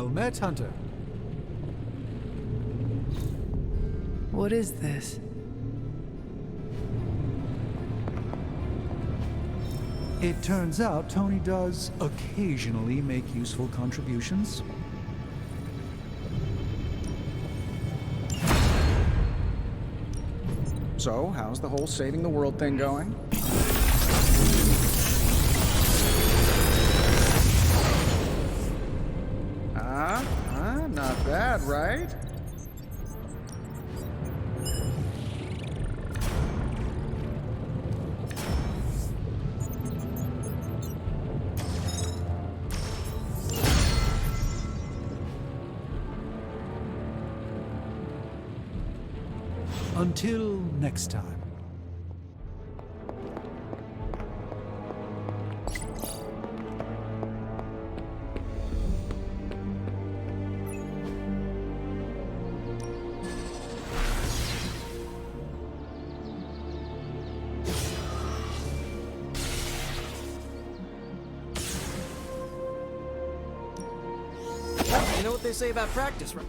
Well met, Hunter. What is this? It turns out Tony does occasionally make useful contributions. So, how's the whole saving the world thing going? Not bad, right? Until next time. You know what they say about practice, right?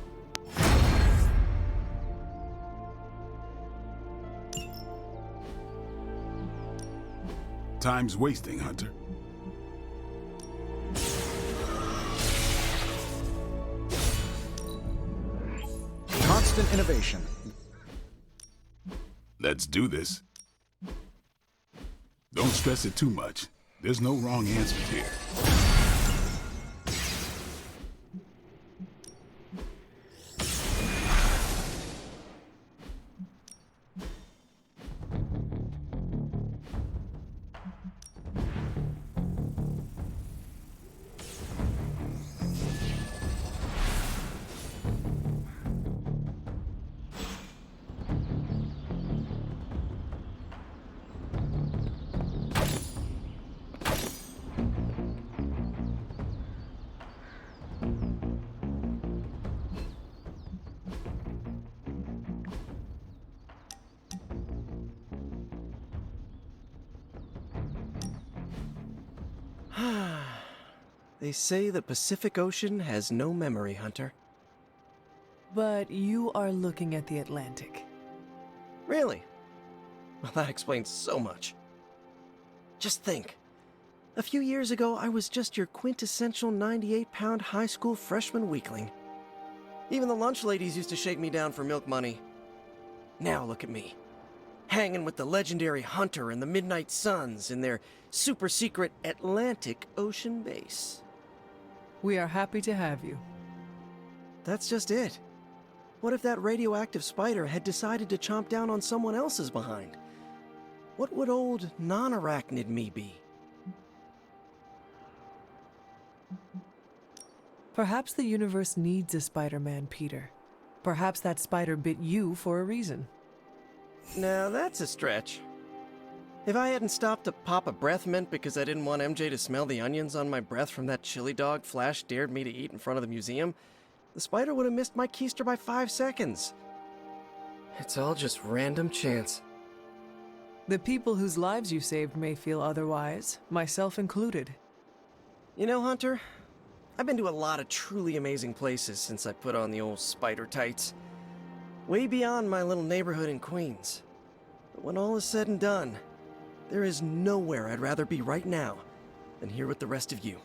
Time's wasting, Hunter. Constant innovation. Let's do this. Don't stress it too much. There's no wrong answers here. They say the Pacific Ocean has no memory, Hunter. But you are looking at the Atlantic. Really? Well, that explains so much. Just think. A few years ago, I was just your quintessential 98-pound high school freshman weakling. Even the lunch ladies used to shake me down for milk money. Now look at me. Hanging with the legendary Hunter and the Midnight Suns in their super-secret Atlantic Ocean base. We are happy to have you. That's just it. What if that radioactive spider had decided to chomp down on someone else's behind? What would old non-arachnid me be? Perhaps the universe needs a Spider-Man, Peter. Perhaps that spider bit you for a reason. Now that's a stretch. If I hadn't stopped to pop a breath mint because I didn't want MJ to smell the onions on my breath from that chili dog Flash dared me to eat in front of the museum, the spider would have missed my keister by 5 seconds. It's all just random chance. The people whose lives you saved may feel otherwise, myself included. You know, Hunter, I've been to a lot of truly amazing places since I put on the old spider tights. Way beyond my little neighborhood in Queens. But when all is said and done, there is nowhere I'd rather be right now than here with the rest of you.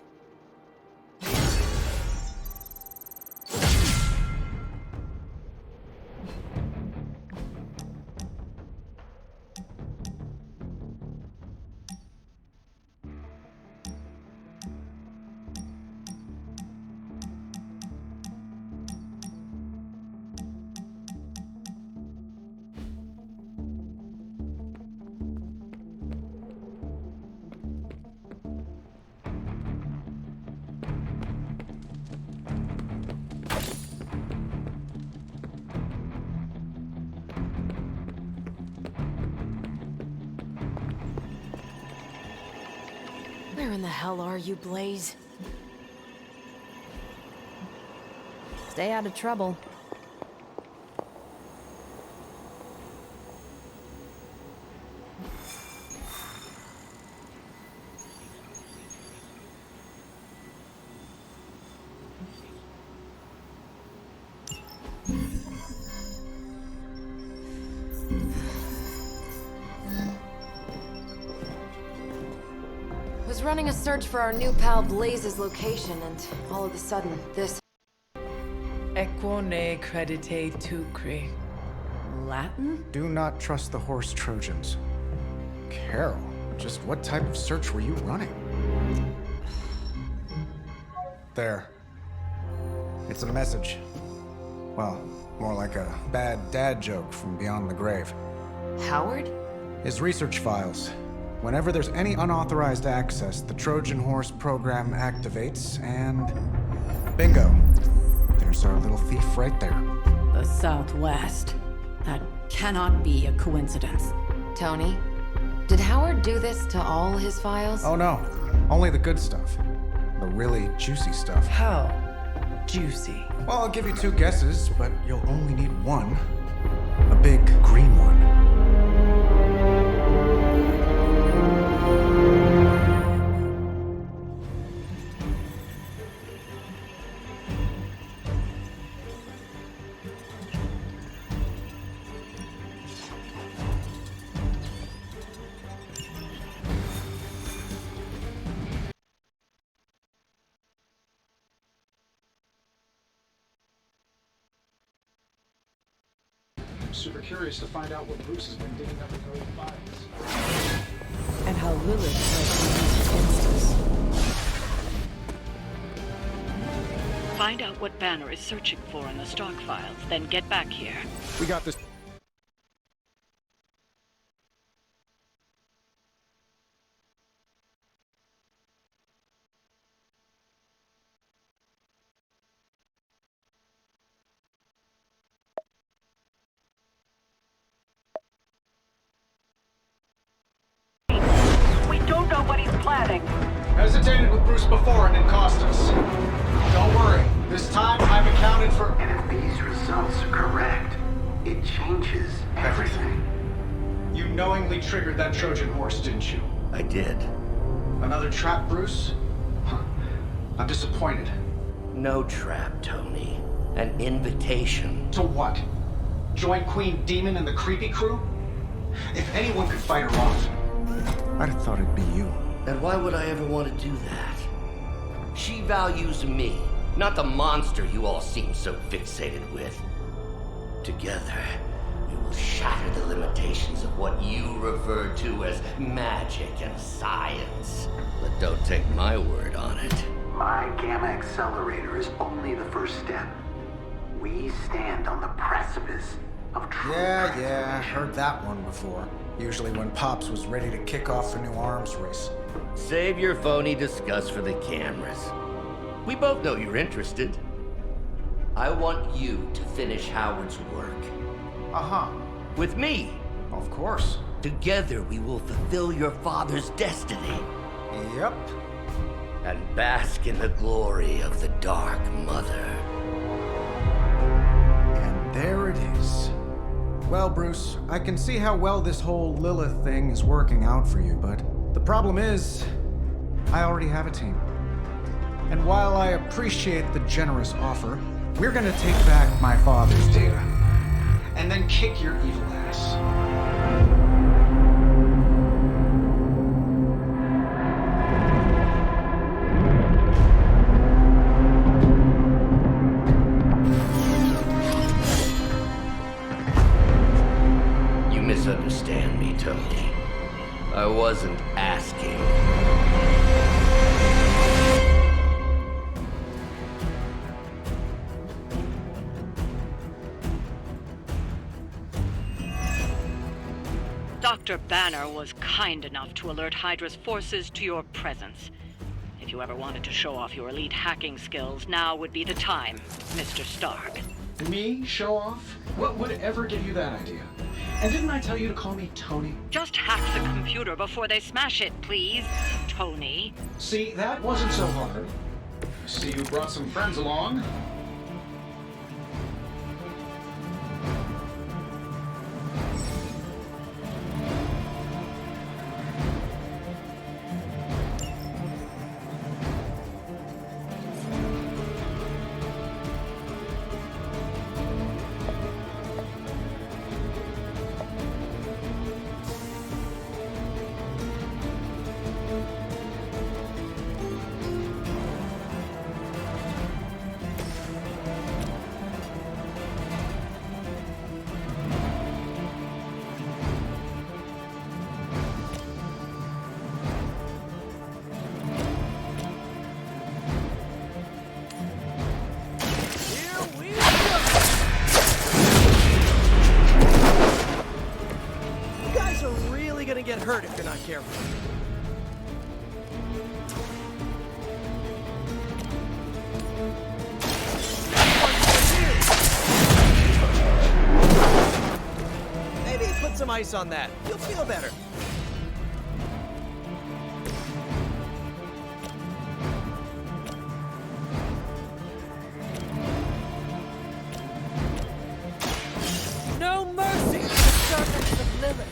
Where in the hell are you, Blaze? Stay out of trouble. was running a search for our new pal Blaze's location, and all of a sudden, this... Equo ne credite tucre. Latin? Do not trust the horse Trojans. Carol, just what type of search were you running? There. It's a message. Well, more like a bad dad joke from beyond the grave. Howard? His research files. Whenever there's any unauthorized access, the Trojan Horse program activates, and... bingo. There's our little thief right there. The Southwest. That cannot be a coincidence. Tony, did Howard do this to all his files? Oh no, only the good stuff. The really juicy stuff. How juicy. Well, I'll give you 2 guesses, but you'll only need one. A big green one. Super curious to find out what Bruce has been digging up in those files. And how Lilith has used against us. Find out what Banner is searching for in the stock files, then get back here. We got this. We don't know what he's planning. Hesitated with Bruce before and it cost us. Don't worry, this time I've accounted for And if these results are correct, it changes everything. You knowingly triggered that Trojan horse, didn't you? I did. Another trap, Bruce? Huh. I'm disappointed. No trap, Tony. An invitation. To what? Join Queen Demon and the creepy crew? If anyone could fight her off. I'd have thought it'd be you. And why would I ever want to do that? She values me, not the monster you all seem so fixated with. Together, we will shatter the limitations of what you refer to as magic and science. But don't take my word on it. My gamma accelerator is only the first step. We stand on the precipice of true Yeah, heard that one before. Usually when Pops was ready to kick off a new arms race. Save your phony disgust for the cameras. We both know you're interested. I want you to finish Howard's work. Uh-huh. With me. Of course. Together we will fulfill your father's destiny. Yep. And bask in the glory of the Dark Mother. And there it is. Well, Bruce, I can see how well this whole Lilith thing is working out for you, but the problem is, I already have a team. And while I appreciate the generous offer, we're gonna take back my father's data. And then kick your evil ass. You misunderstand me, Tony. I wasn't asking. Dr. Banner was kind enough to alert Hydra's forces to your presence. If you ever wanted to show off your elite hacking skills, now would be the time, Mr. Stark. Me? Show off? What would ever give you that idea? And didn't I tell you to call me Tony? Just hack the computer before they smash it, please, Tony. See, that wasn't so hard. I see you brought some friends along. get hurt if you're not careful. Maybe put some ice on that. You'll feel better. No mercy to the servants of Lilith.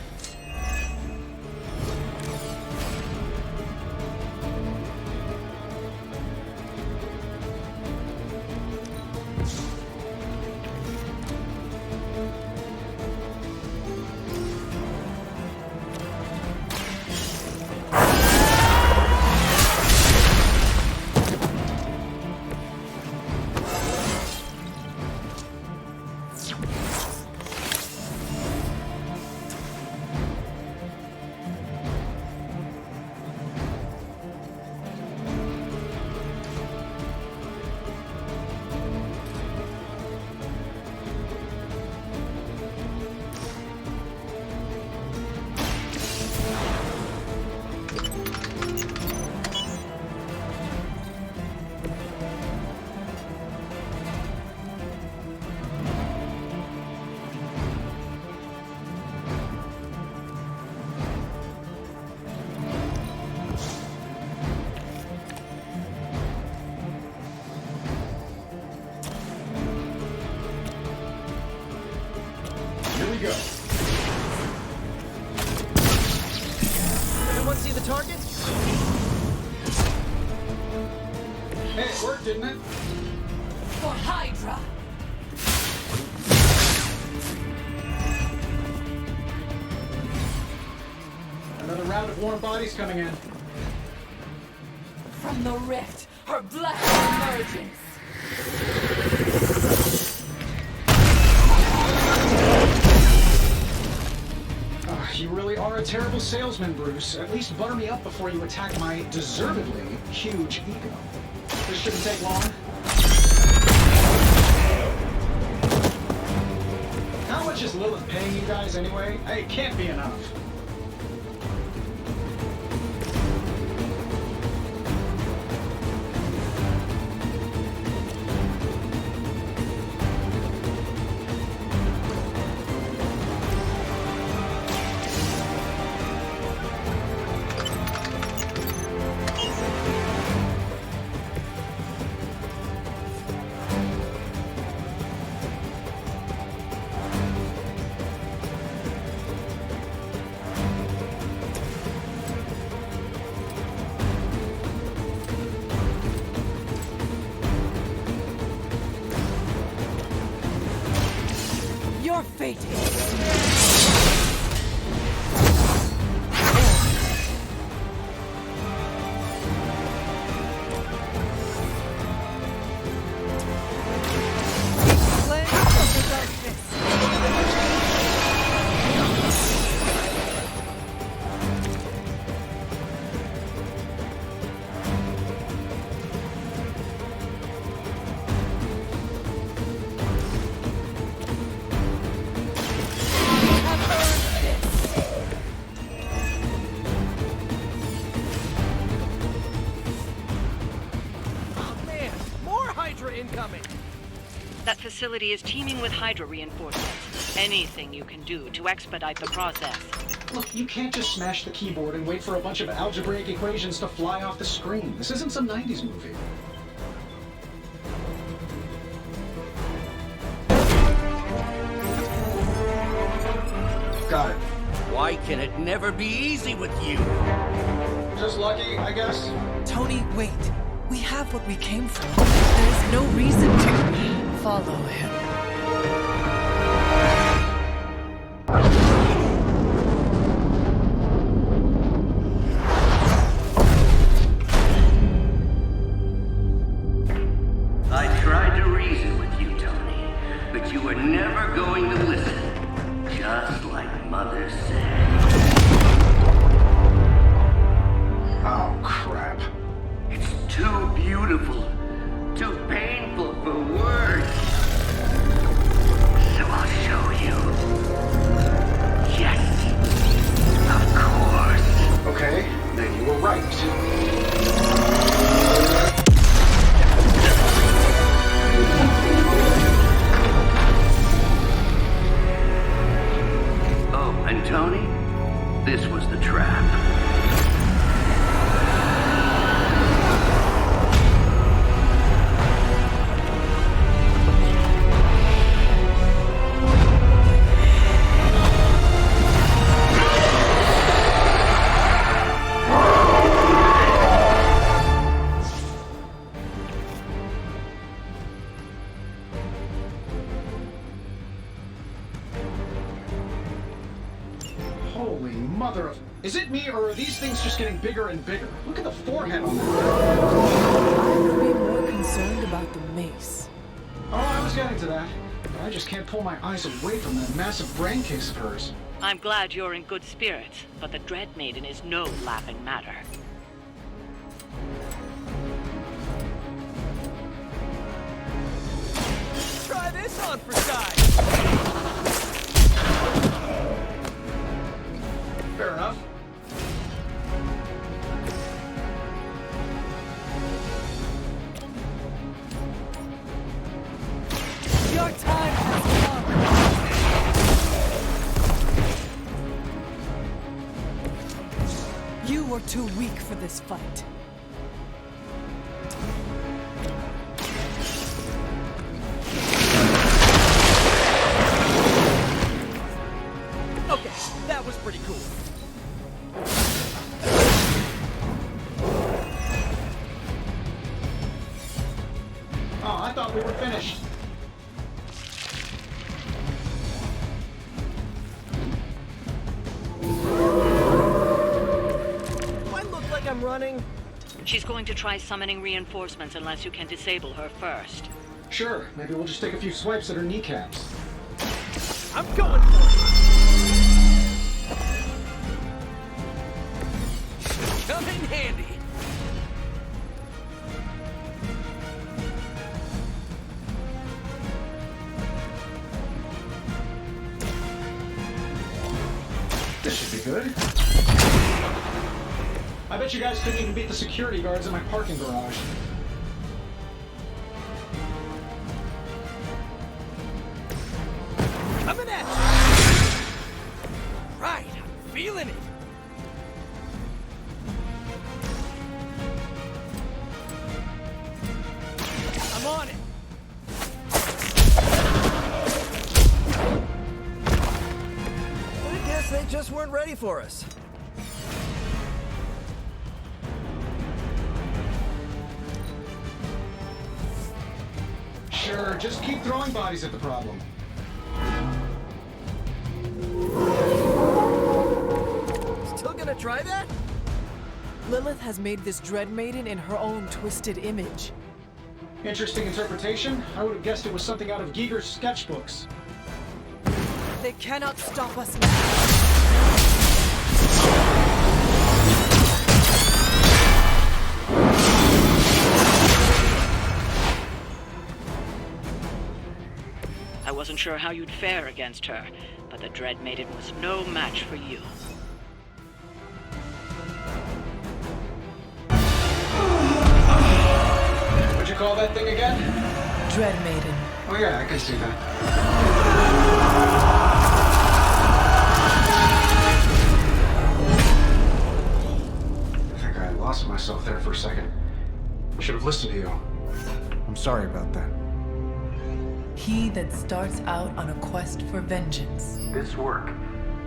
Go. Everyone see the target? Hey, it worked, didn't it? For Hydra! Another round of warm bodies coming in. From the rift, her black emergence! You really are a terrible salesman, Bruce. At least butter me up before you attack my deservedly huge ego. This shouldn't take long. How much is Lilith paying you guys anyway? It can't be enough. Your fate is Incoming! That facility is teeming with Hydra reinforcements. Anything you can do to expedite the process. Look, you can't just smash the keyboard and wait for a bunch of algebraic equations to fly off the screen. This isn't some 90s movie. Got it. Why can it never be easy with you? Just lucky, I guess. Tony, wait. We have what we came for. There is no reason to follow him. I tried to reason with you, Tony, but you were never going to listen. Just like Mother said. Oh, crap. It's too beautiful, too painful for words. So I'll show you. Yes, of course. Okay, then you were right. Oh, and Tony? This was the trap. Holy mother of... Is it me, or are these things just getting bigger and bigger? Look at the forehead on that. I would be more concerned about the mace. Oh, I was getting to that. But I just can't pull my eyes away from that massive brain case of hers. I'm glad you're in good spirits, but the Dread Maiden is no laughing matter. Try this on for size. Fair enough. Your time has come. You were too weak for this fight. Okay, that was pretty cool. Oh, I thought we were finished. Do I look like I'm running? She's going to try summoning reinforcements unless you can disable her first. Sure, maybe we'll just take a few swipes at her kneecaps. I'm going for it. Come in handy. This should be good. I bet you guys couldn't even beat the security guards in my parking garage. Coming at you. Right, I'm feeling it. I'm on it. I guess they just weren't ready for us. Sure, just keep throwing bodies at the problem. Still gonna try that? Lilith has made this Dread Maiden in her own twisted image. Interesting interpretation. I would have guessed it was something out of Giger's sketchbooks. They cannot stop us now. I wasn't sure how you'd fare against her, but the Dread Maiden was no match for you. What'd you call that thing again? Dread Maiden. Oh yeah, I can see that. I think I lost myself there for a second. I should have listened to you. I'm sorry about that. He that starts out on a quest for vengeance. This work,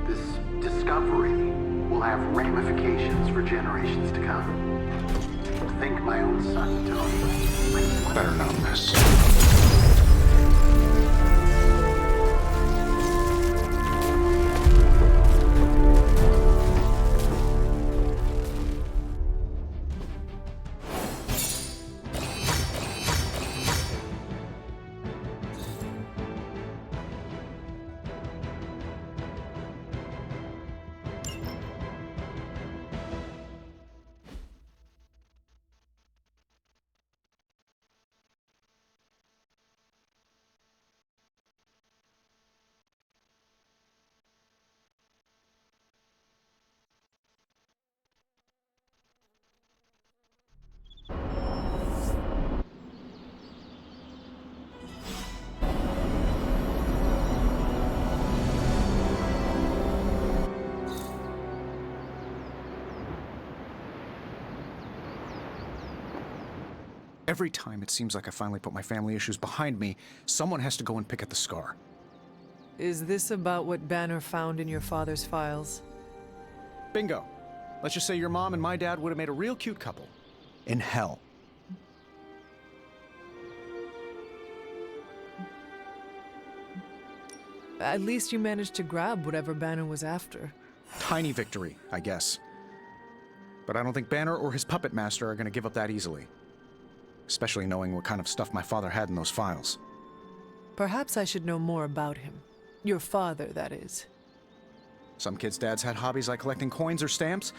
this discovery, will have ramifications for generations to come. Think my own son, Tony. Better not miss. Every time it seems like I finally put my family issues behind me, someone has to go and pick at the scar. Is this about what Banner found in your father's files? Bingo. Let's just say your mom and my dad would have made a real cute couple. In hell. At least you managed to grab whatever Banner was after. Tiny victory, I guess. But I don't think Banner or his puppet master are going to give up that easily. Especially knowing what kind of stuff my father had in those files. Perhaps I should know more about him. Your father, that is. Some kids' dads had hobbies like collecting coins or stamps.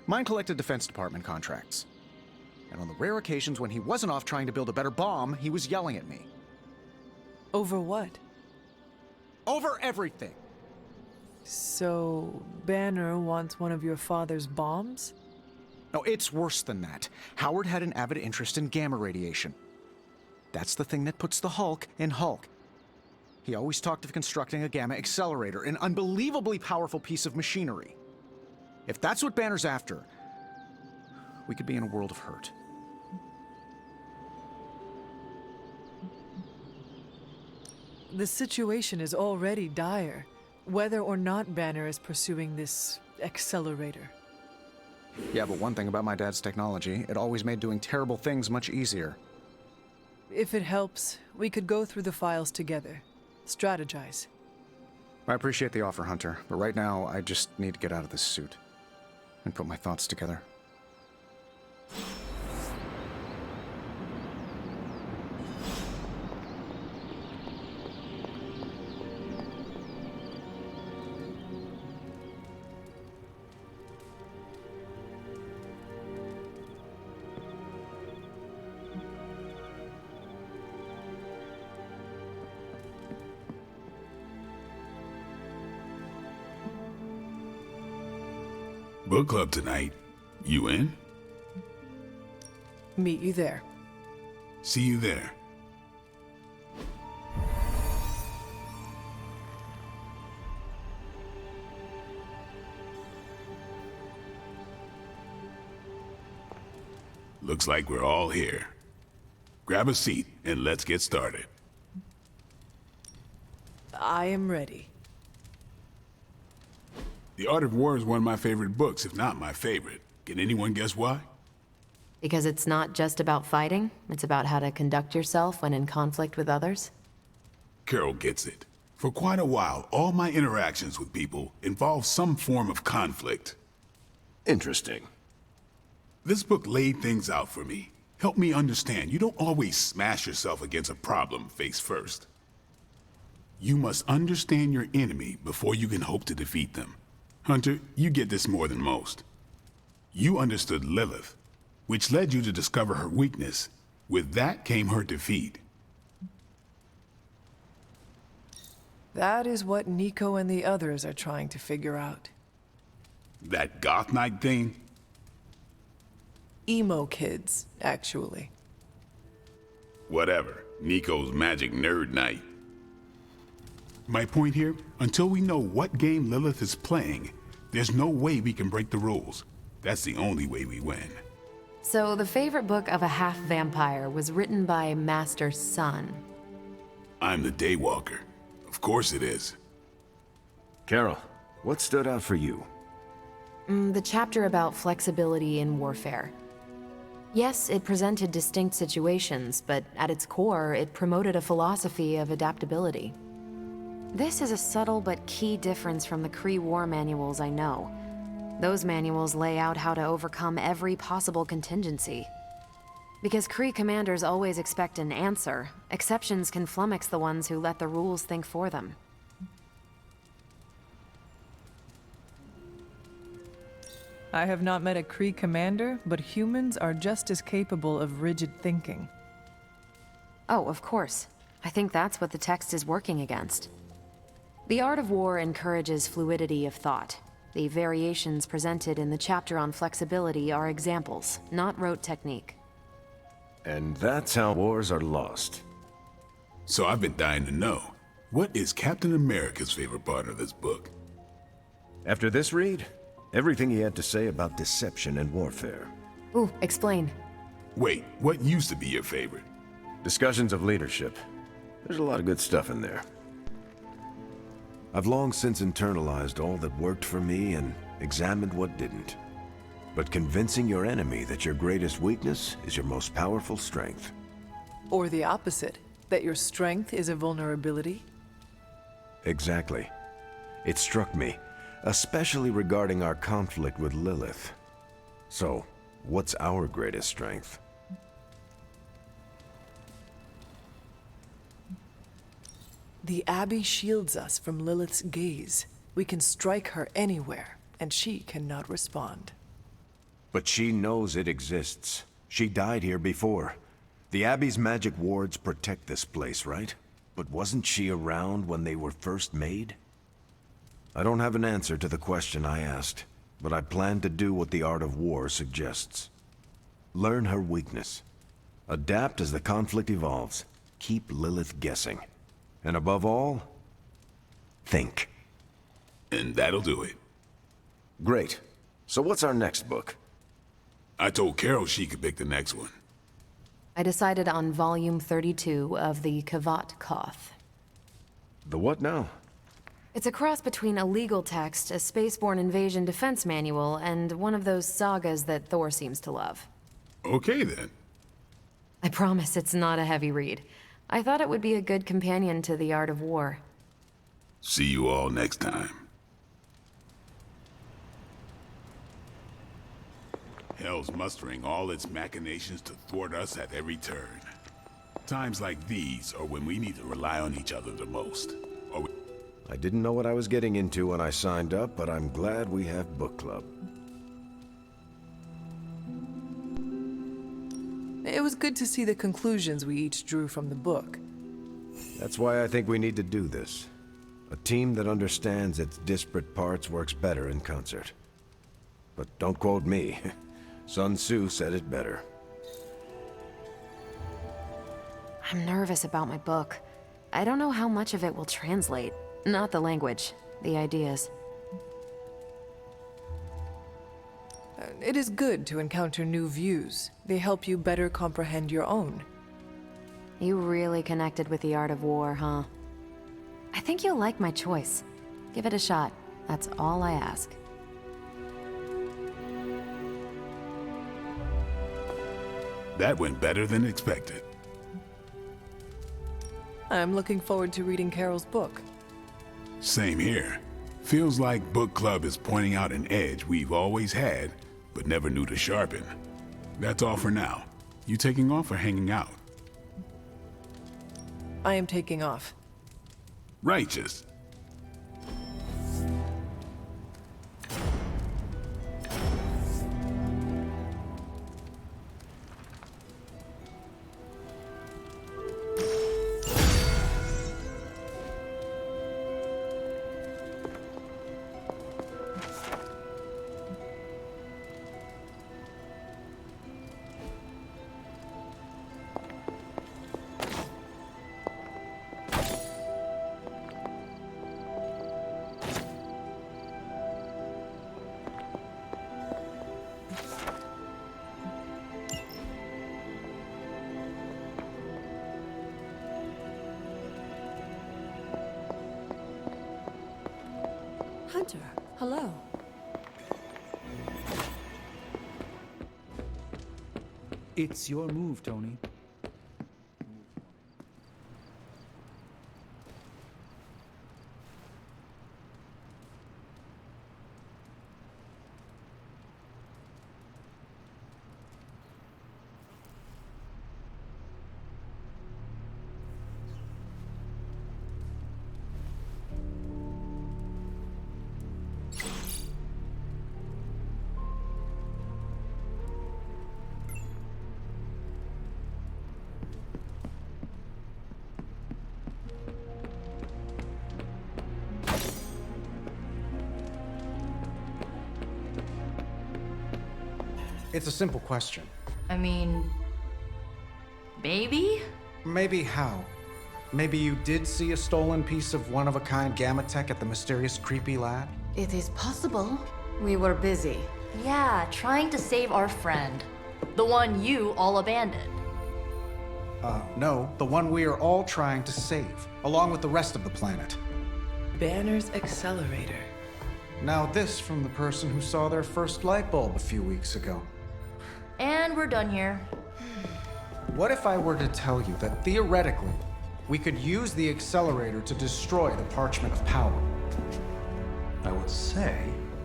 Mine collected Defense Department contracts. And on the rare occasions when he wasn't off trying to build a better bomb, he was yelling at me. Over what? Over everything! So, Banner wants one of your father's bombs? No, it's worse than that. Howard had an avid interest in gamma radiation. That's the thing that puts the Hulk in Hulk. He always talked of constructing a gamma accelerator, an unbelievably powerful piece of machinery. If that's what Banner's after, we could be in a world of hurt. The situation is already dire, whether or not Banner is pursuing this accelerator. Yeah, but one thing about my dad's technology, it always made doing terrible things much easier. If it helps, we could go through the files together. Strategize. I appreciate the offer, Hunter, but right now I just need to get out of this suit and put my thoughts together. Book club tonight. You in? Meet you there. See you there. Looks like we're all here. Grab a seat and let's get started. I am ready. The Art of War is one of my favorite books, if not my favorite. Can anyone guess why? Because it's not just about fighting, it's about how to conduct yourself when in conflict with others? Carol gets it. For quite a while, all my interactions with people involve some form of conflict. Interesting. This book laid things out for me. Helped me understand you don't always smash yourself against a problem face first. You must understand your enemy before you can hope to defeat them. Hunter, you get this more than most. You understood Lilith, which led you to discover her weakness. With that came her defeat. That is what Nico and the others are trying to figure out. That goth night thing? Emo kids, actually. Whatever. Nico's magic nerd night. My point here, until we know what game Lilith is playing, there's no way we can break the rules. That's the only way we win. So the favorite book of a half-vampire was written by Master's son. I'm the Daywalker. Of course it is. Carol, what stood out for you? The chapter about flexibility in warfare. Yes, it presented distinct situations, but at its core, it promoted a philosophy of adaptability. This is a subtle but key difference from the Kree war manuals I know. Those manuals lay out how to overcome every possible contingency. Because Kree commanders always expect an answer, exceptions can flummox the ones who let the rules think for them. I have not met a Kree commander, but humans are just as capable of rigid thinking. Oh, of course. I think that's what the text is working against. The Art of War encourages fluidity of thought. The variations presented in the chapter on flexibility are examples, not rote technique. And that's how wars are lost. So I've been dying to know, what is Captain America's favorite part of this book? After this read, everything he had to say about deception and warfare. Ooh, explain. Wait, what used to be your favorite? Discussions of leadership. There's a lot of good stuff in there. I've long since internalized all that worked for me and examined what didn't. But convincing your enemy that your greatest weakness is your most powerful strength. Or the opposite, that your strength is a vulnerability? Exactly. It struck me, especially regarding our conflict with Lilith. So, what's our greatest strength? The Abbey shields us from Lilith's gaze. We can strike her anywhere, and she cannot respond. But she knows it exists. She died here before. The Abbey's magic wards protect this place, right? But wasn't she around when they were first made? I don't have an answer to the question I asked, but I plan to do what the art of war suggests. Learn her weakness. Adapt as the conflict evolves. Keep Lilith guessing. And above all, think. And that'll do it. Great. So what's our next book? I told Carol she could pick the next one. I decided on volume 32 of the Chthon. The what now? It's a cross between a legal text, a spaceborne invasion defense manual, and one of those sagas that Thor seems to love. Okay then. I promise it's not a heavy read. I thought it would be a good companion to the art of war. See you all next time. Hell's mustering all its machinations to thwart us at every turn. Times like these are when we need to rely on each other the most. I didn't know what I was getting into when I signed up, but I'm glad we have book club. It was good to see the conclusions we each drew from the book. That's why I think we need to do this. A team that understands its disparate parts works better in concert. But don't quote me. Sun Tzu said it better. I'm nervous about my book. I don't know how much of it will translate. Not the language, the ideas. It is good to encounter new views. They help you better comprehend your own. You really connected with the art of war, huh? I think you'll like my choice. Give it a shot. That's all I ask. That went better than expected. I'm looking forward to reading Carol's book. Same here. Feels like book club is pointing out an edge we've always had, but never knew to sharpen. That's all for now. You taking off or hanging out? I am taking off. Righteous. Hunter, hello. It's your move, Tony. It's a simple question. I mean, maybe? Maybe how? Maybe you did see a stolen piece of one-of-a-kind gamma tech at the mysterious creepy lab? It is possible. We were busy. Yeah, trying to save our friend. The one you all abandoned. No, the one we are all trying to save, along with the rest of the planet. Banner's accelerator. Now this from the person who saw their first light bulb a few weeks ago. And we're done here. What if I were to tell you that theoretically, we could use the accelerator to destroy the Parchment of Power? I would say,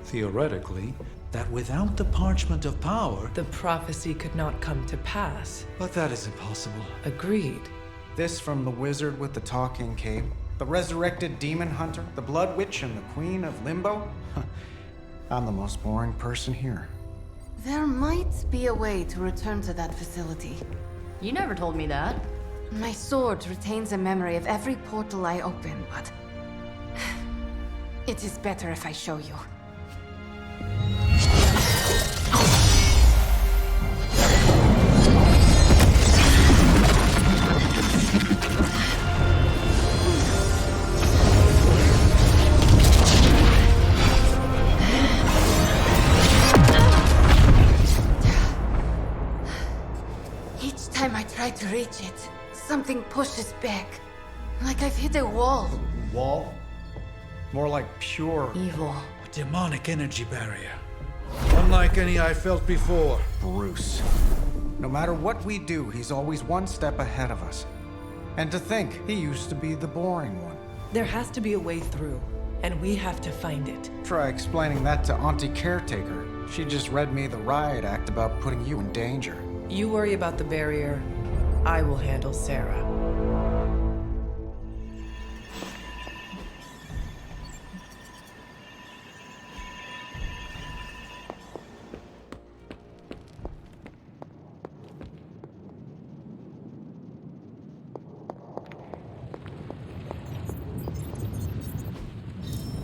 theoretically, that without the Parchment of Power... The prophecy could not come to pass. But that is impossible. Agreed. This from the wizard with the talking cape, the resurrected demon hunter, the blood witch, and the queen of limbo? I'm the most boring person here. There might be a way to return to that facility. You never told me that. My sword retains a memory of every portal I open, but... it is better if I show you. Each time I try to reach it, something pushes back. Like I've hit a wall. Wall? More like pure evil. A demonic energy barrier. Unlike any I felt before. Bruce. No matter what we do, he's always one step ahead of us. And to think, he used to be the boring one. There has to be a way through, and we have to find it. Try explaining that to Auntie Caretaker. She just read me the riot act about putting you in danger. You worry about the barrier. I will handle Sarah.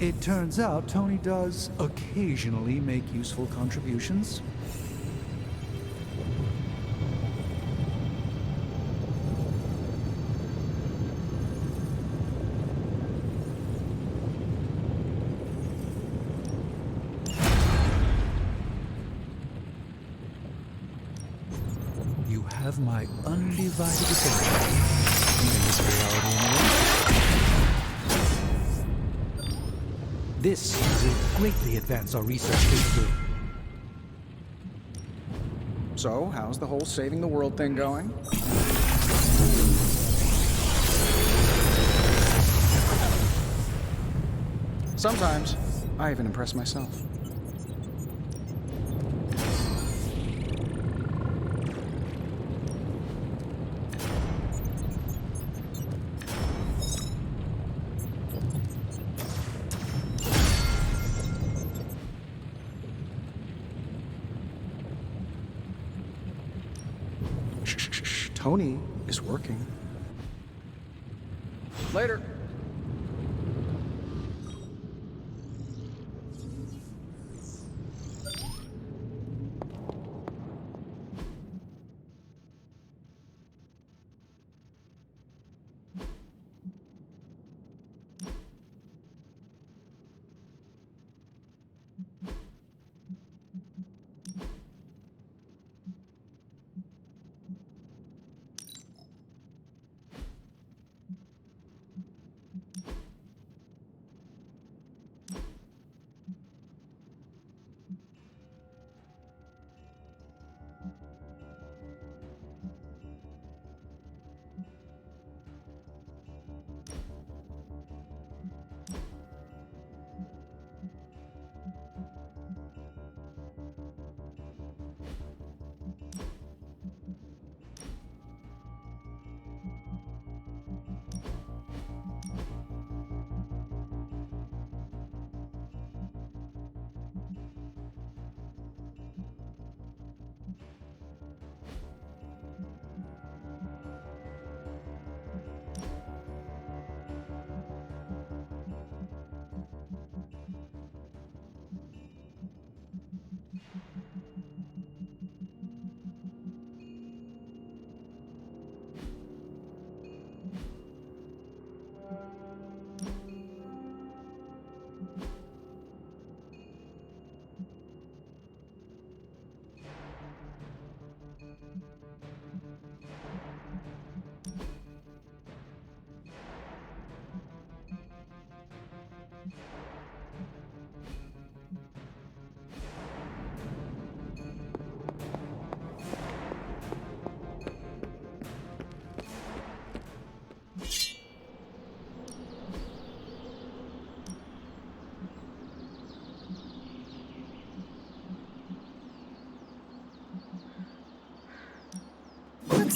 It turns out Tony does occasionally make useful contributions. You have my undivided attention. In this reality, anyway. This will greatly advance our research capability. So, how's the whole saving the world thing going? Sometimes, I even impress myself. Tony is working. Later.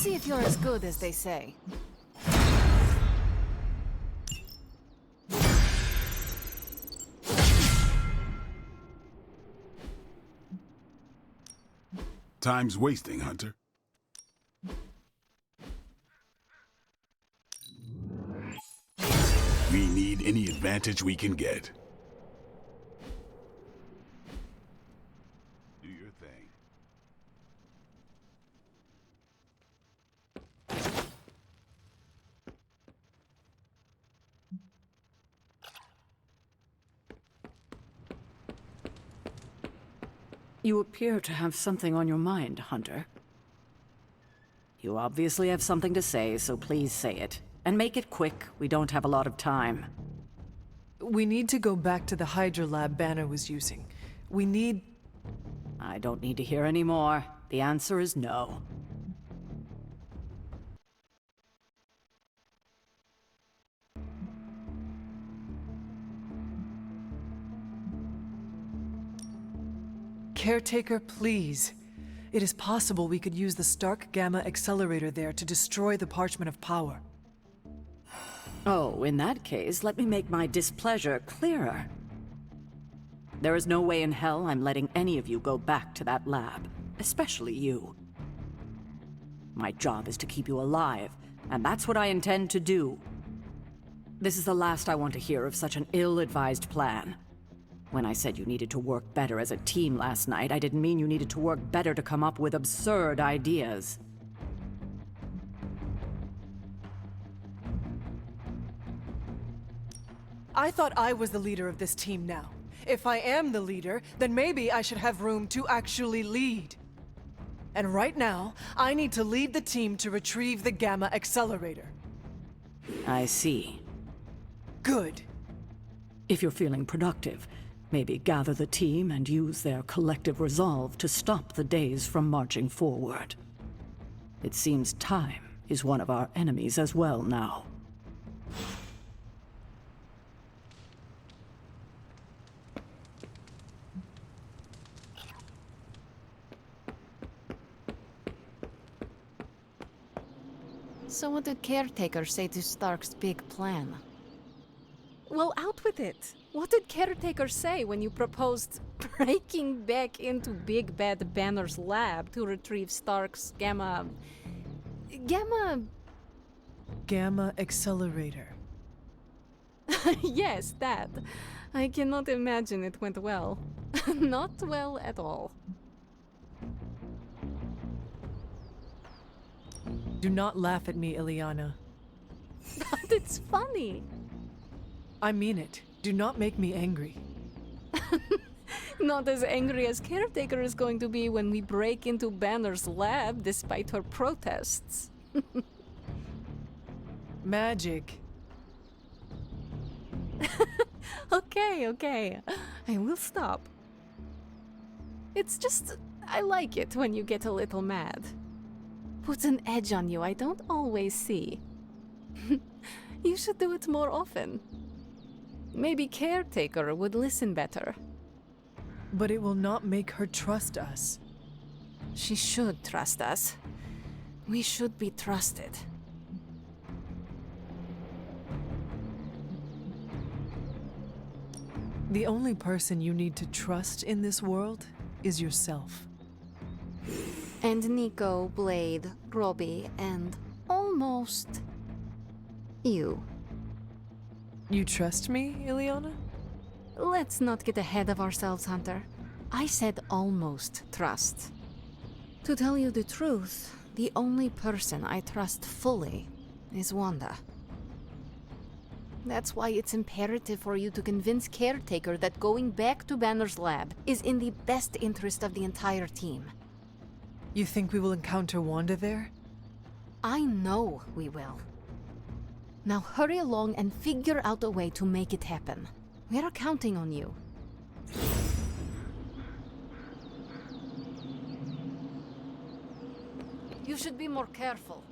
see if you're as good as they say. Time's wasting, Hunter. We need any advantage we can get. Do your thing. You appear to have something on your mind, Hunter. You obviously have something to say, so please say it. And make it quick. We don't have a lot of time. We need to go back to the Hydra lab Banner was using. We need... I don't need to hear any more. The answer is no. Caretaker, please. It is possible we could use the Stark Gamma accelerator there to destroy the Parchment of Power. Oh, in that case, let me make my displeasure clearer. There is no way in hell I'm letting any of you go back to that lab, especially you. My job is to keep you alive, and that's what I intend to do. This is the last I want to hear of such an ill-advised plan. When I said you needed to work better as a team last night, I didn't mean you needed to work better to come up with absurd ideas. I thought I was the leader of this team now. If I am the leader, then maybe I should have room to actually lead. And right now, I need to lead the team to retrieve the Gamma accelerator. I see. Good. If you're feeling productive, maybe gather the team and use their collective resolve to stop the days from marching forward. It seems time is one of our enemies as well now. So what did Caretaker say to Stark's big plan? Well, out with it. What did Caretaker say when you proposed breaking back into Big Bad Banner's lab to retrieve Stark's Gamma accelerator. Yes, that. I cannot imagine it went well. Not well at all. Do not laugh at me, Ileana. But it's funny. I mean it. Do not make me angry. Not as angry as Caretaker is going to be when we break into Banner's lab despite her protests. Magic. Okay. I will stop. It's just, I like it when you get a little mad. Puts an edge on you I don't always see. You should do it more often. Maybe Caretaker would listen better. But it will not make her trust us. She should trust us. We should be trusted. The only person you need to trust in this world is yourself. And Nico, Blade, Robbie, and almost you. You trust me, Ileana? Let's not get ahead of ourselves, Hunter. I said almost trust. To tell you the truth, the only person I trust fully is Wanda. That's why it's imperative for you to convince Caretaker that going back to Banner's lab is in the best interest of the entire team. You think we will encounter Wanda there? I know we will. Now hurry along and figure out a way to make it happen. We are counting on you. You should be more careful.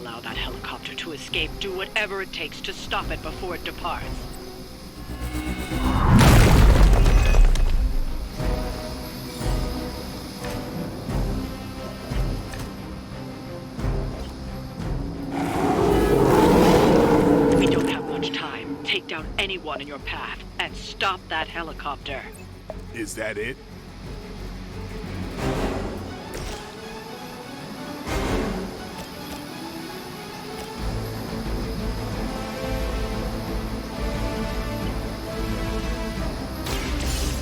allow that helicopter to escape, do whatever it takes to stop it before it departs. We don't have much time. Take down anyone in your path and stop that helicopter. Is that it?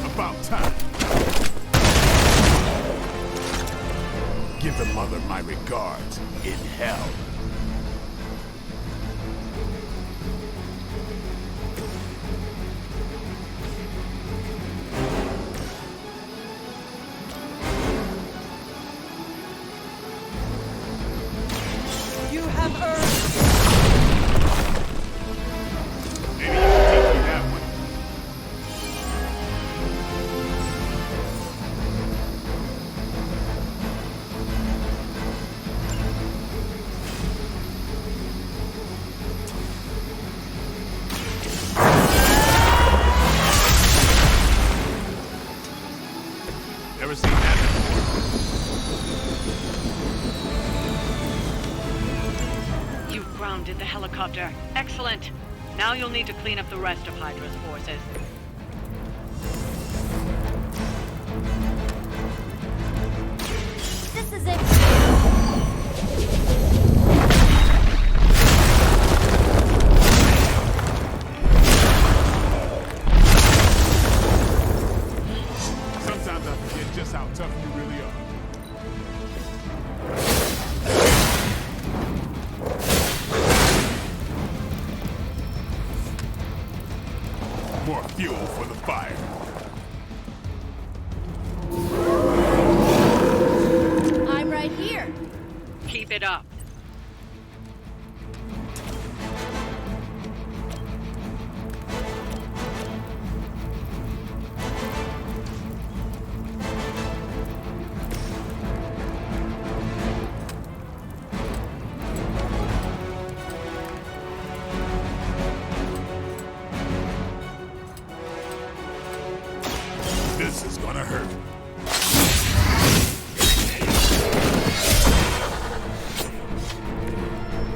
About time. Give the mother my regards in hell. You have earned. Maybe you can teach me that one. Never seen that before. You grounded the helicopter. Excellent. Now you'll need to clean up the rest of Hydra's forces. This is it. Sometimes I forget just how tough you really are. More fuel for the fire. I'm right here. Keep it up. This is gonna hurt.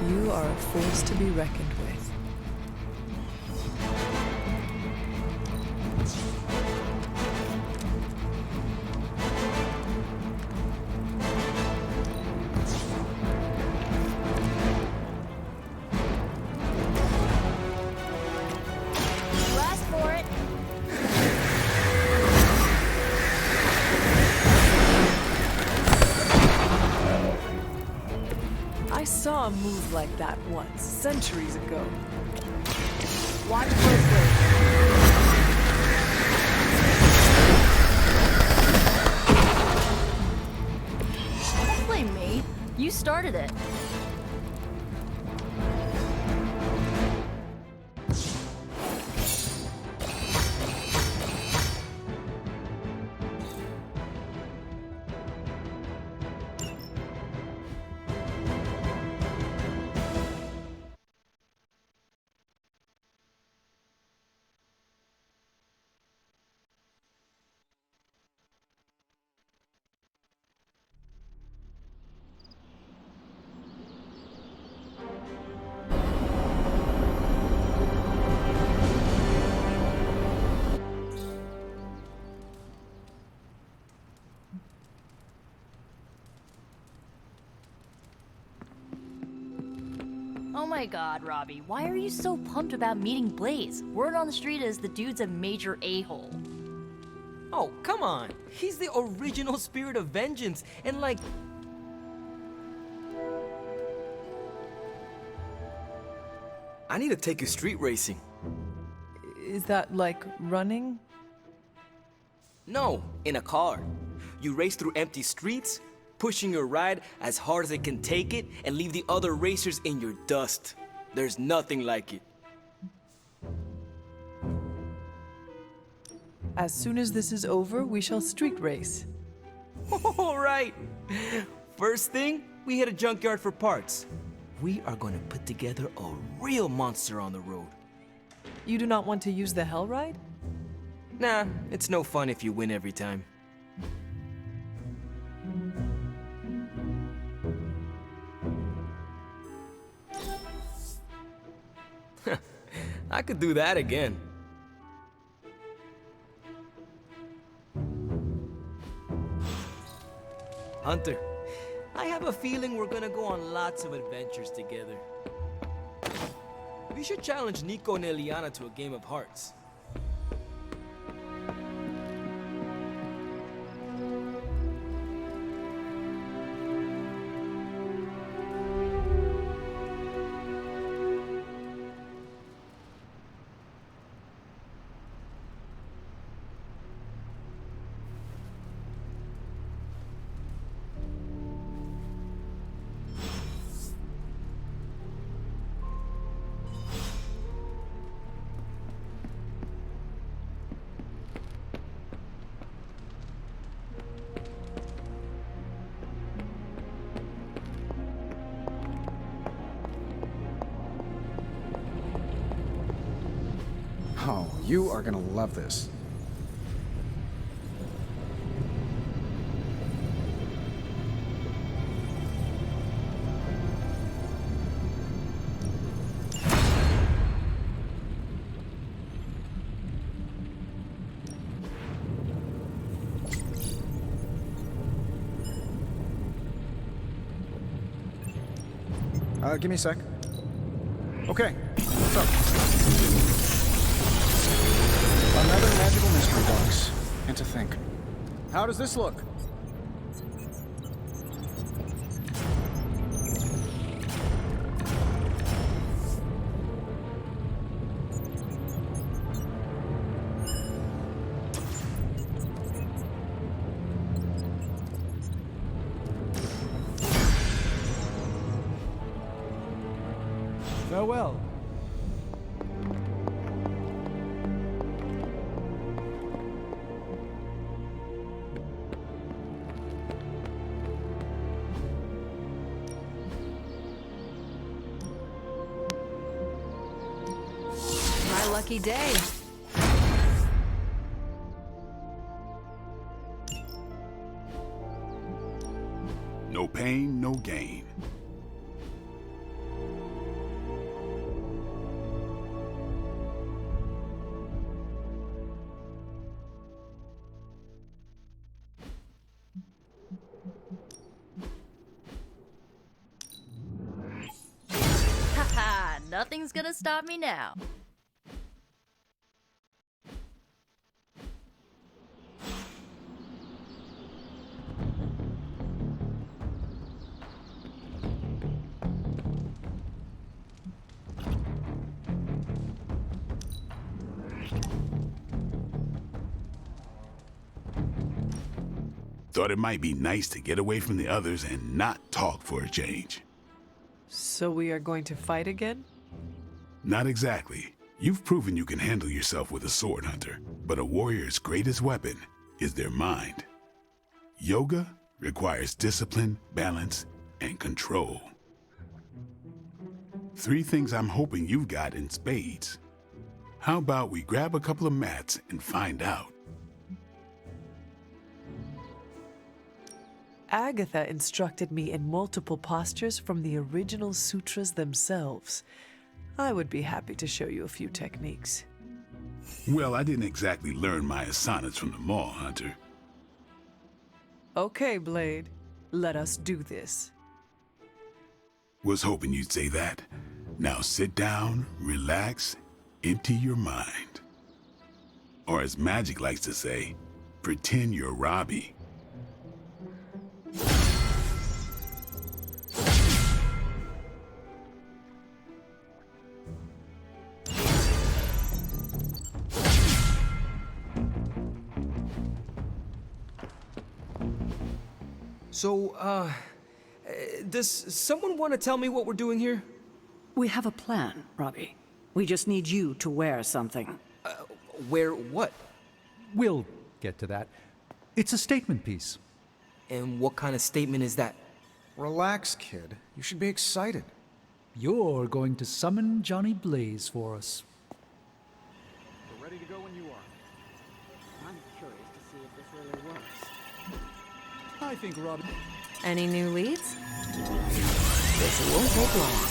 You are a force to be reckoned with. You asked for it. I saw a move like that once, centuries ago. Watch closely. Don't blame me. You started it. Oh my god, Robbie, why are you so pumped about meeting Blaze? Word on the street is the dude's a major a-hole. Oh, come on. He's the original spirit of vengeance, and like... I need to take you street racing. Is that like running? No, in a car. You race through empty streets, pushing your ride as hard as it can take it, and leave the other racers in your dust. There's nothing like it. As soon as this is over, we shall street race. All right. First thing, we hit a junkyard for parts. we are going to put together a real monster on the road. You do not want to use the Hell Ride? Nah, it's no fun if you win every time. I could do that again. Hunter, I have a feeling we're gonna go on lots of adventures together. We should challenge Nico and Eliana to a game of hearts. Oh, you are gonna love this. Give me a sec. Okay, so another magical mystery box. And to think, how does this look? Farewell. My lucky day. No pain, no gain. Haha, nothing's gonna stop me now. Thought it might be nice to get away from the others and not talk for a change. So we are going to fight again? Not exactly. You've proven you can handle yourself with a sword, Hunter, but a warrior's greatest weapon is their mind. Yoga requires discipline, balance, and control. 3 things I'm hoping you've got in spades. How about we grab a couple of mats and find out? Agatha instructed me in multiple postures from the original sutras themselves. I would be happy to show you a few techniques. Well, I didn't exactly learn my asanas from the mall, Hunter. Okay, Blade. Let us do this. Was hoping you'd say that. Now sit down, relax, empty your mind. Or as Magic likes to say, pretend you're Robbie. So, does someone want to tell me what we're doing here? We have a plan, Robbie. We just need you to wear something. Wear what? We'll get to that. It's a statement piece. And what kind of statement is that? Relax, kid. You should be excited. You're going to summon Johnny Blaze for us. We're ready to go when you are. I'm curious to see if this really works. I think Robin... Any new leads? This won't take long.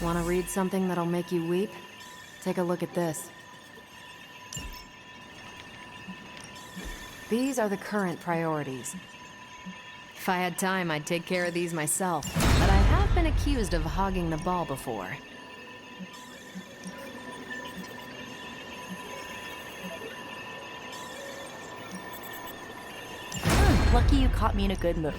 Want to read something that'll make you weep? Take a look at this. These are the current priorities. If I had time, I'd take care of these myself, but I have been accused of hogging the ball before. Lucky you caught me in a good mood.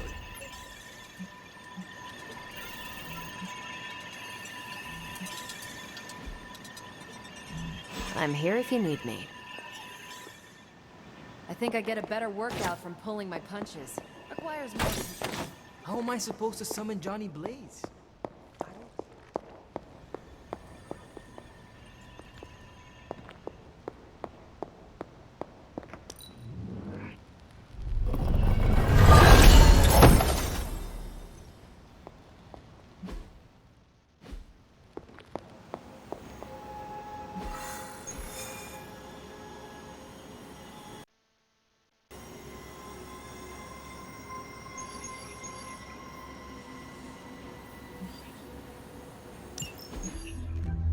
I'm here if you need me. I think I get a better workout from pulling my punches. Requires more control. How am I supposed to summon Johnny Blaze?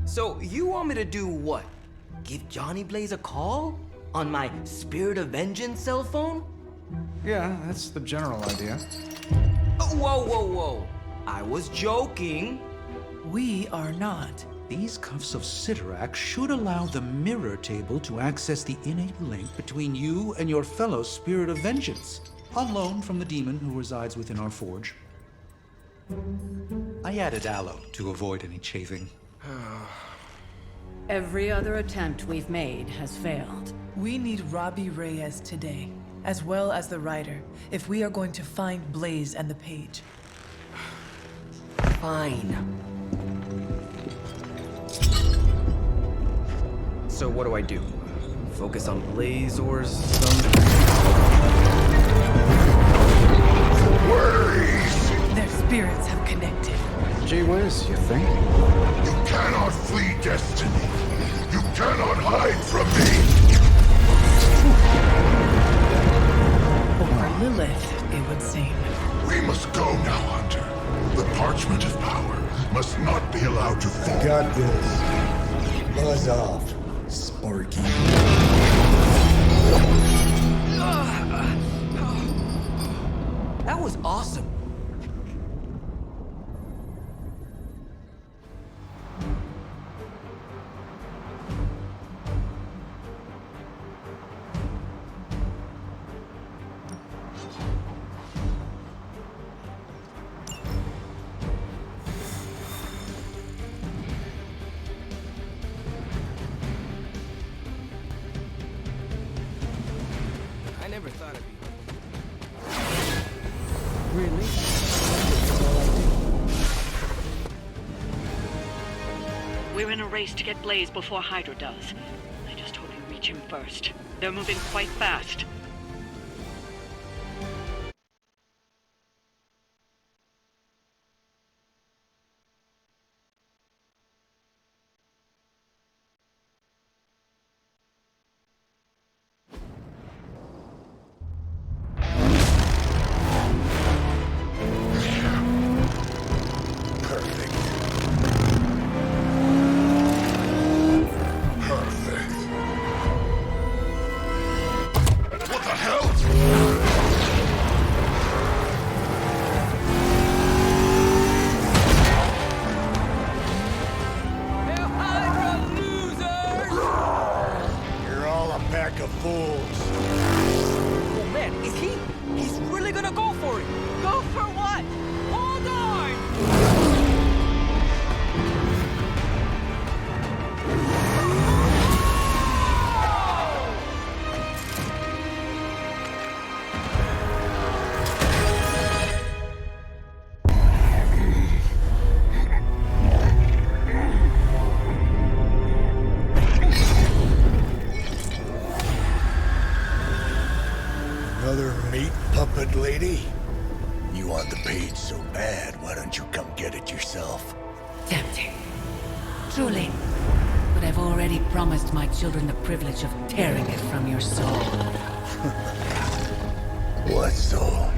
So, you want me to do what? Give Johnny Blaze a call? On my Spirit of Vengeance cell phone? Yeah, that's the general idea. Whoa, whoa, whoa. I was joking. We are not. These cuffs of Sidorak should allow the mirror table to access the innate link between you and your fellow Spirit of Vengeance, on loan from the demon who resides within our forge. I added aloe to avoid any chafing. Every other attempt we've made has failed. We need Robbie Reyes today, as well as the writer, if we are going to find Blaze and the page. Fine. So what do I do? Focus on Blaze or some... Their spirits have connected. Gee whiz, you think? You cannot flee destiny. You cannot hide from me. Or Lilith, it would seem. We must go now, Hunter. The parchment of power must not be allowed to fall. Got this. Buzz off, Sparky. That was awesome. I never thought I'd be... Really? We're in a race to get Blaze before Hydra does. I just hope you reach him first. They're moving quite fast. Oh man, is he? He's really gonna go for it! Go for what? Hold on! Another meat puppet lady? You want the page so bad, why don't you come get it yourself? Tempting. Truly. But I've already promised my children the privilege of tearing it from your soul. What soul?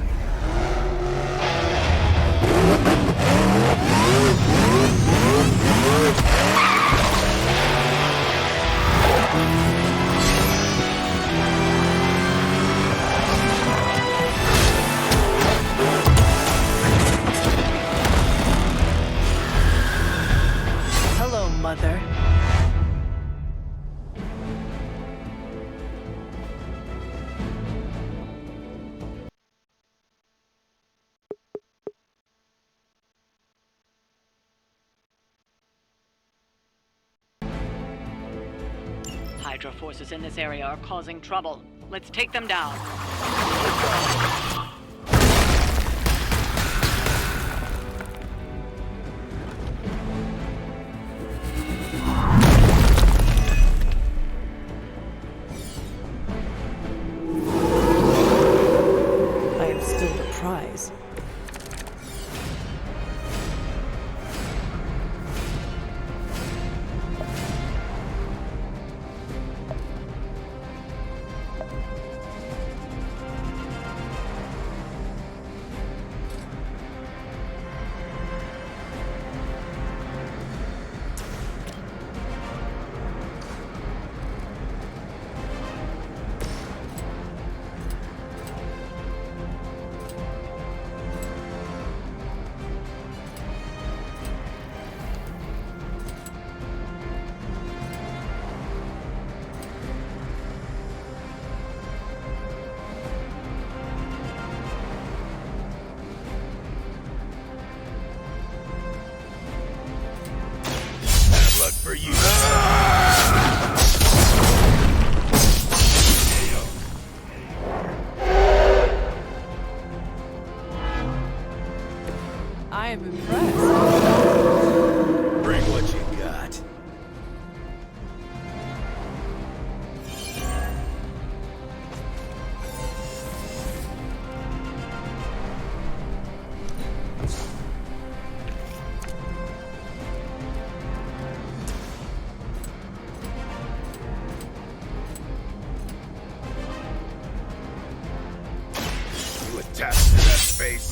Hello, Mother. Hydra forces in this area are causing trouble. Let's take them down. I am still the prize. Luck for you. I am impressed. Bring what you got. You attached to that space.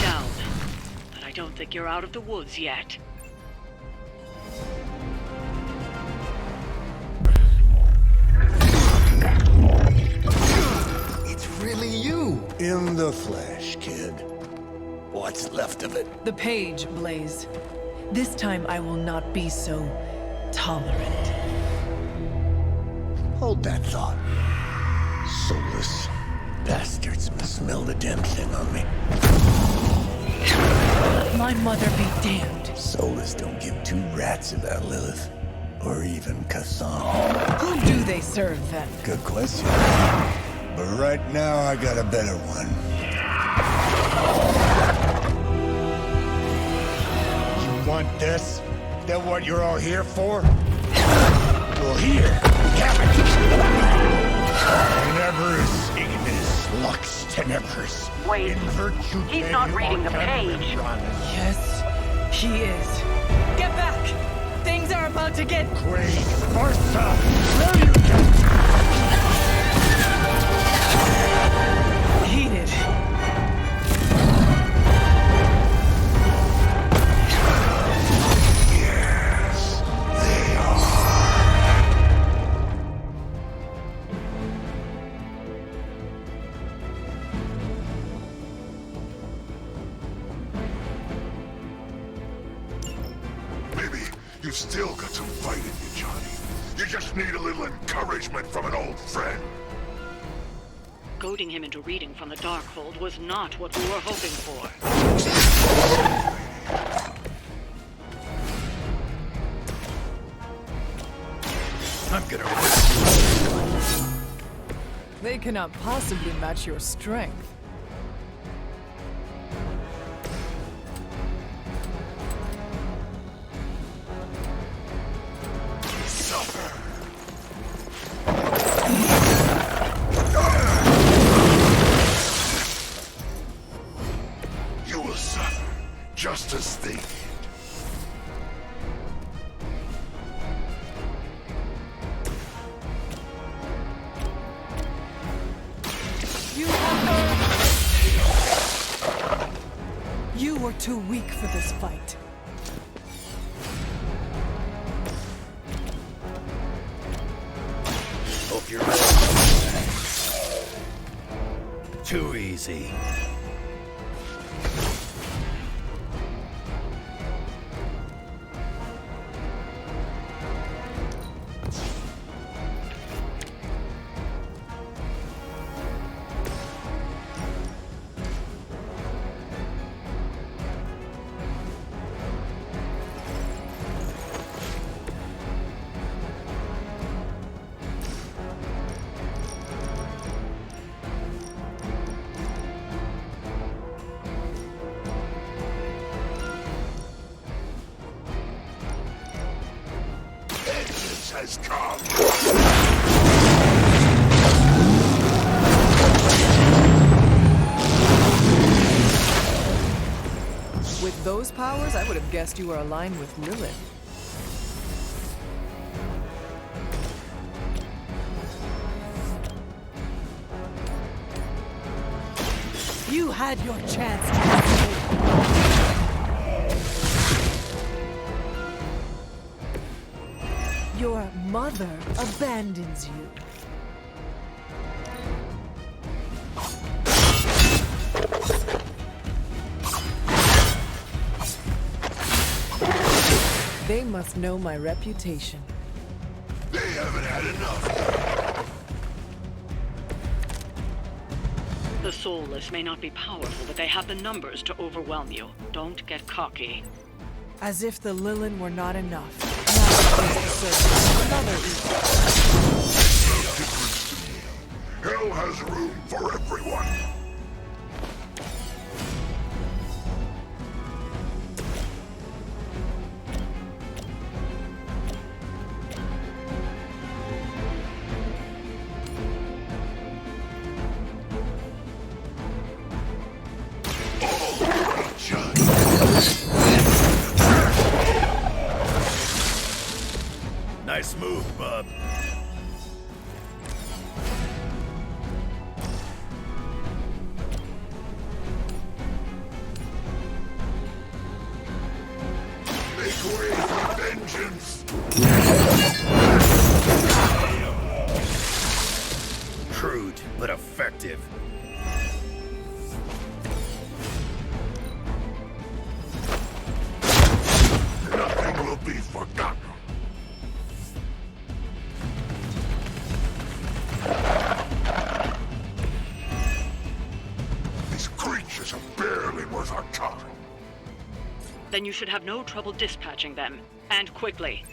Down. But I don't think you're out of the woods yet. It's really you. In the flesh, kid. What's left of it? The page, Blaze. This time I will not be so tolerant. Hold that thought. Soulless bastards must smell the damn thing on me. My mother be damned. Soulless don't give two rats about Lilith. Or even Chthon. Who do they serve then? Good question. But right now I got a better one. You want this? That what you're all here for? Well, here, have it. Tenebris, ignis, lux tenebris. Wait, In virtue he's not reading the page. Yes, he is. Get back! Things are about to get... Great Martha! There you go! heated. Yes, they are. Maybe you've still got some fight in you, Johnny. You just need a little encouragement from an old friend. Goading him into reading from the Darkhold was not what we were hoping for. I'm gonna... They cannot possibly match your strength. Suffer! just as they did. You were too weak for this fight. Hope you're ready. Too easy. Has come. With those powers, I would have guessed you were aligned with Lilith. You had your chance to escape. Your mother abandons you. They must know my reputation. They haven't had enough. The soulless may not be powerful, but they have the numbers to overwhelm you. Don't get cocky. As if the Lilith were not enough. Another evil. Hell has room for everyone. Nice move, bub. Make way for vengeance. Crude, but effective. Nothing will be forgotten. These creatures are barely worth our time. Then you should have no trouble dispatching them, and quickly.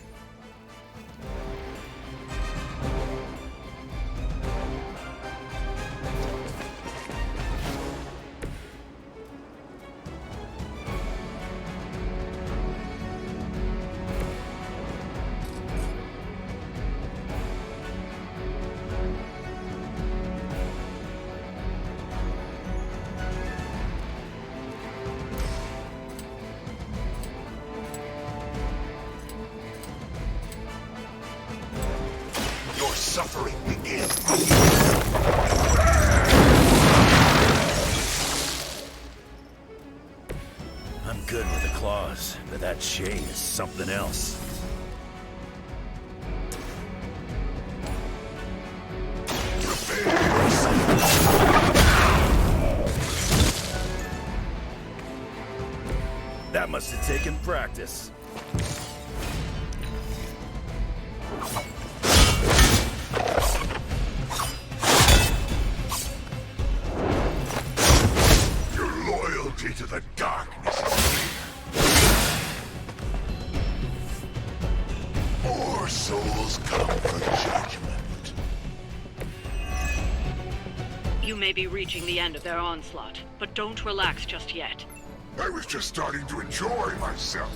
Your suffering begins. I'm good with the claws, but that chain is something else. That must have taken practice. Your loyalty to the darkness is clear. More souls come for judgment. You may be reaching the end of their onslaught, but don't relax just yet. I was just starting to enjoy myself.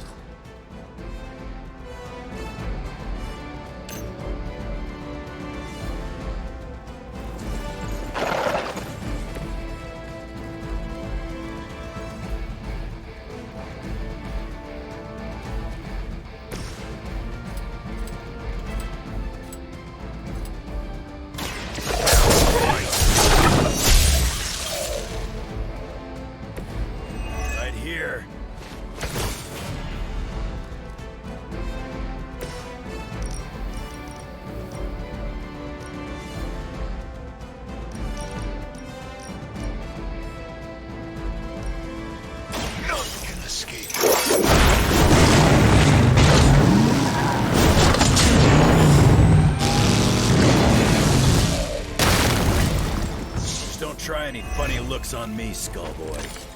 funny looks on me, Skullboy.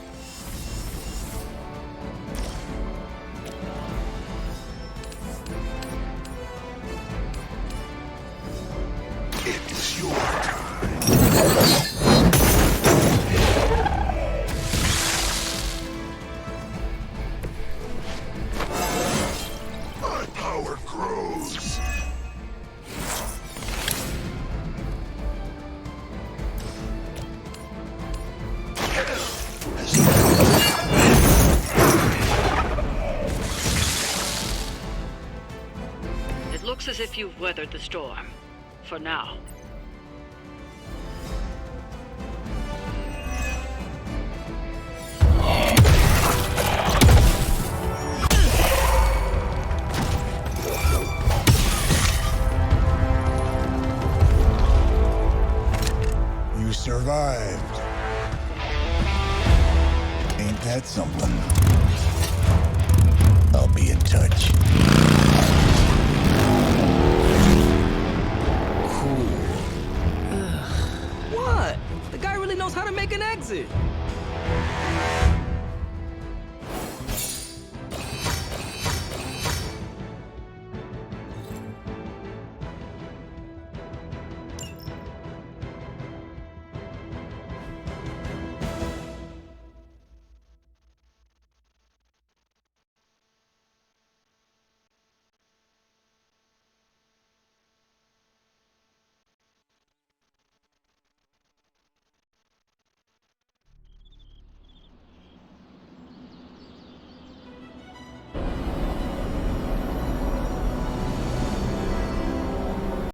It's your time. My power grows. It looks as if you've weathered the storm. For now. You survived. Ain't that something? I'll be in touch. What? The guy really knows how to make an exit.